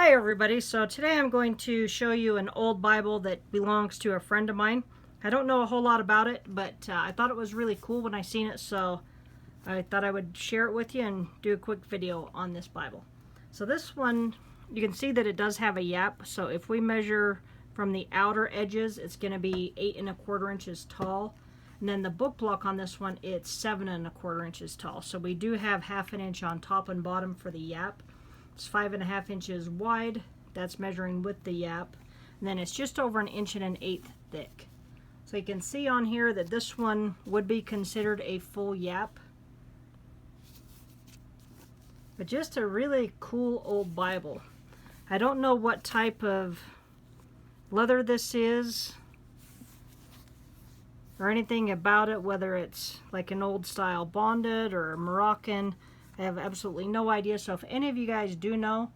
Hi everybody, so today I'm going to show you an old Bible that belongs to a friend of mine. I don't know a whole lot about it, but I thought it was really cool when I seen it, so I thought I would share it with you and do a quick video on this Bible. So this one, you can see that it does have a yap, so if we measure from the outer edges, it's going to be 8 1/4 inches tall. And then the book block on this one, it's 7 1/4 inches tall. So we do have 1/2 inch on top and bottom for the yap. It's 5 1/2 inches wide. That's measuring with the yap. And then it's just over 1 1/8 thick. So you can see on here that this one would be considered a full yap. But just a really cool old Bible. I don't know what type of leather this is or anything about it, whether it's like an old style bonded or Moroccan. I have absolutely no idea, so if any of you guys do know,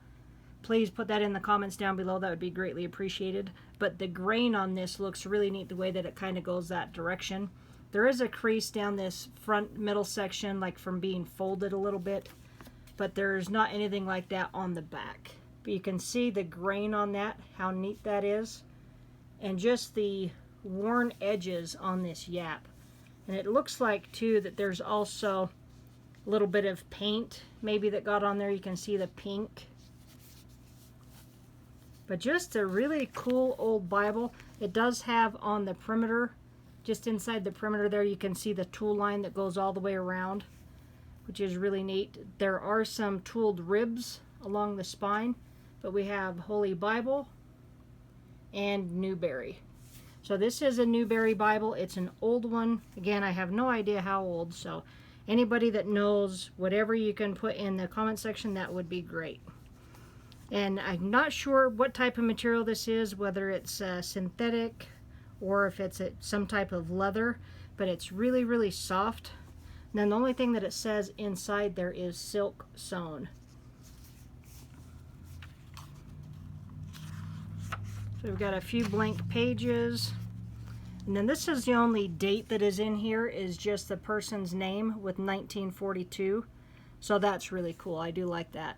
please put that in the comments down below. That would be greatly appreciated. But the grain on this looks really neat, the way that it kind of goes that direction. There is a crease down this front middle section, like from being folded a little bit, but there's not anything like that on the back. But you can see the grain on that, how neat that is, and just the worn edges on this yap. And it looks like too that there's also a little bit of paint maybe that got on there. You can see the pink. But just a really cool old Bible. It does have on the perimeter, just inside the perimeter there, you can see the tool line that goes all the way around, which is really neat. There are some tooled ribs along the spine, but we have Holy Bible and Newberry. So this is a Newberry Bible. It's an old one. Again, I have no idea how old, so anybody that knows, whatever you can put in the comment section, that would be great. And I'm not sure what type of material this is, whether it's synthetic or if it's some type of leather, but it's really, really soft. And then the only thing that it says inside there is silk sewn. So we've got a few blank pages. And then this is the only date that is in here, is just the person's name with 1942. So that's really cool. I do like that.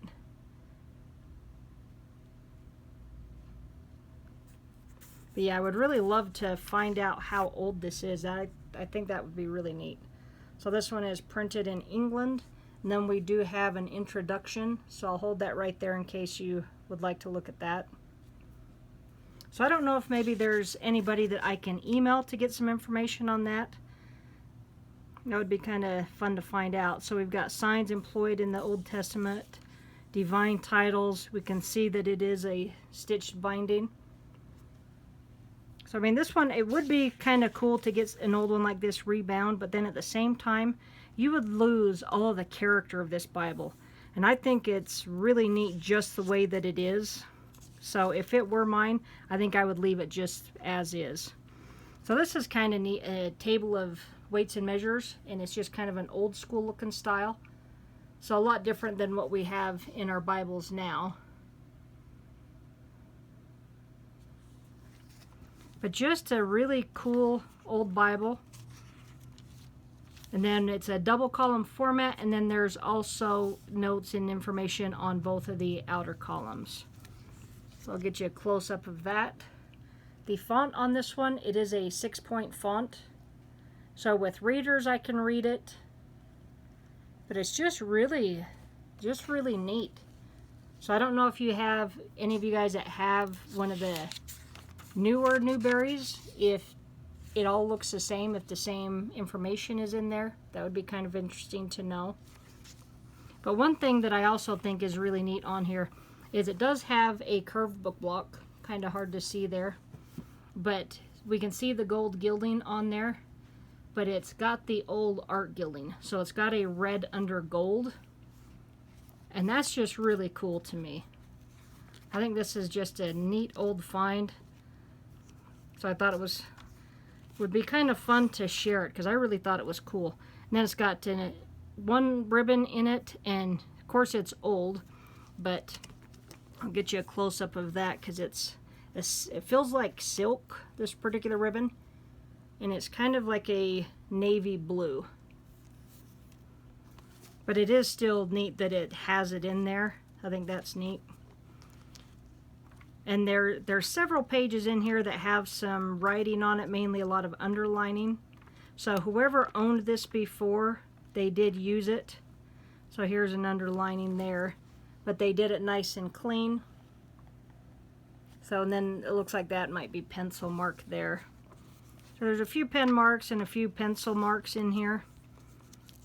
But yeah, I would really love to find out how old this is. I think that would be really neat. So this one is printed in England. And then we do have an introduction. So I'll hold that right there in case you would like to look at that. So I don't know if maybe there's anybody that I can email to get some information on that. That would be kind of fun to find out. So we've got signs employed in the Old Testament, divine titles. We can see that it is a stitched binding. So I mean, this one, it would be kind of cool to get an old one like this rebound, but then at the same time, you would lose all of the character of this Bible. And I think it's really neat just the way that it is. So if it were mine, I think I would leave it just as is. So this is kind of neat, a table of weights and measures, and it's just kind of an old school looking style. So a lot different than what we have in our Bibles now. But just a really cool old Bible. And then it's a double column format, and then there's also notes and information on both of the outer columns. So I'll get you a close-up of that. The font on this one, it is a 6-point font. So with readers, I can read it. But it's just really neat. So I don't know if you have, any of you guys that have one of the newer Newberries, if it all looks the same, if the same information is in there. That would be kind of interesting to know. But one thing that I also think is really neat on here is it does have a curved book block, kind of hard to see there, but we can see the gold gilding on there, but it's got the old art gilding, so it's got a red under gold, and that's just really cool to me. I think this is just a neat old find, so I thought it would be kind of fun to share it, because I really thought it was cool. And then it's got one ribbon in it, and of course it's old, but I'll get you a close-up of that because it feels like silk, this particular ribbon, and it's kind of like a navy blue. But it is still neat that it has it in there. I think that's neat. And there's several pages in here that have some writing on it, mainly a lot of underlining. So whoever owned this before, they did use it. So here's an underlining there, but they did it nice and clean. So and then it looks like that might be pencil mark there. So there's a few pen marks and a few pencil marks in here.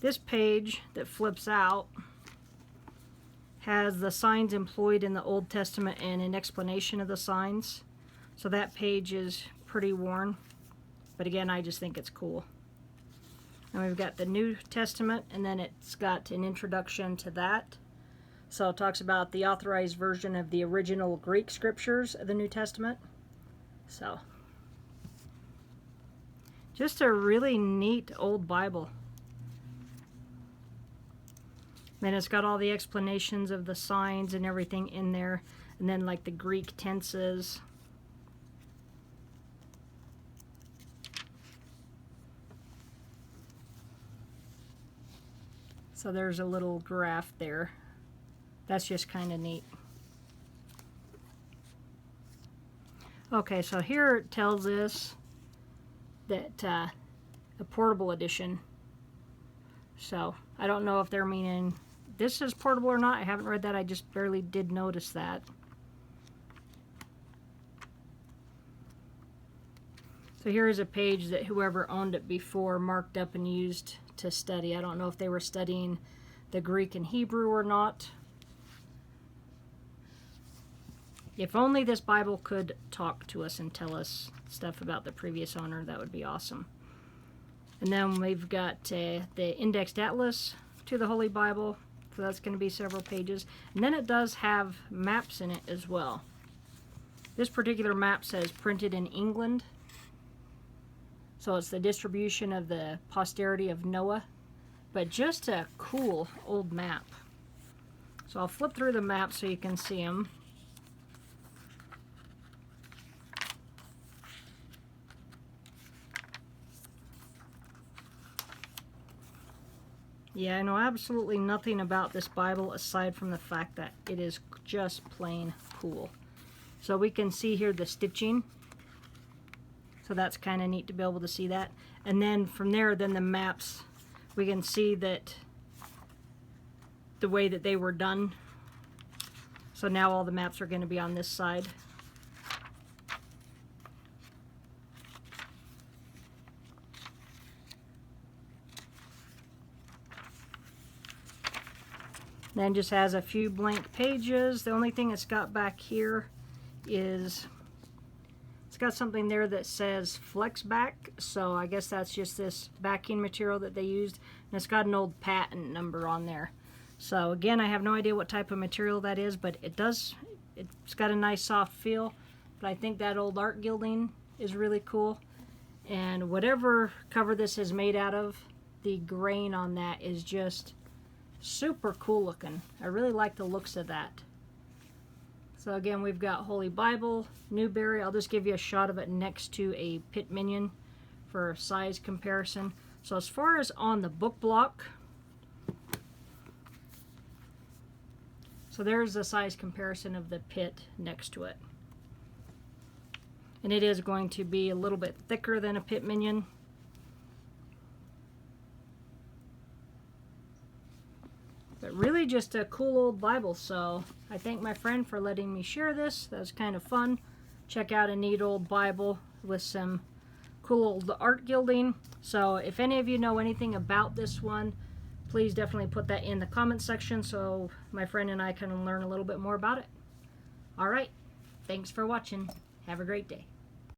This page that flips out has the signs employed in the Old Testament and an explanation of the signs. So that page is pretty worn, but again, I just think it's cool. And we've got the New Testament, and then it's got an introduction to that. So it talks about the authorized version of the original Greek scriptures of the New Testament. So just a really neat old Bible. Then it's got all the explanations of the signs and everything in there, and then like the Greek tenses. So there's a little graph there. That's just kind of neat. Okay, so here it tells us that a portable edition. So I don't know if they're meaning this is portable or not. I haven't read that. I just barely did notice that. So here is a page that whoever owned it before marked up and used to study. I don't know if they were studying the Greek and Hebrew or not. If only this Bible could talk to us and tell us stuff about the previous owner, that would be awesome. And then we've got the indexed atlas to the Holy Bible. So that's going to be several pages. And then it does have maps in it as well. This particular map says printed in England. So it's the distribution of the posterity of Noah. But just a cool old map. So I'll flip through the map so you can see them. Yeah, I know absolutely nothing about this Bible aside from the fact that it is just plain cool. So we can see here the stitching. So that's kind of neat to be able to see that. And then from there, then the maps, we can see that the way that they were done. So now all the maps are going to be on this side. Then just has a few blank pages. The only thing it's got back here is it's got something there that says flex back. So I guess that's just this backing material that they used. And it's got an old patent number on there. So again, I have no idea what type of material that is, but it's got a nice soft feel. But I think that old art gilding is really cool. And whatever cover this is made out of, the grain on that is just super cool looking. I really like the looks of that. So again, we've got Holy Bible, Newberry. I'll just give you a shot of it next to a Pit Minion for size comparison. So as far as on the book block, so there's the size comparison of the Pit next to it. And it is going to be a little bit thicker than a Pit Minion. But really just a cool old Bible, so I thank my friend for letting me share this. That was kind of fun. Check out a neat old Bible with some cool old art gilding. So if any of you know anything about this one, please definitely put that in the comment section so my friend and I can learn a little bit more about it. Alright, thanks for watching. Have a great day.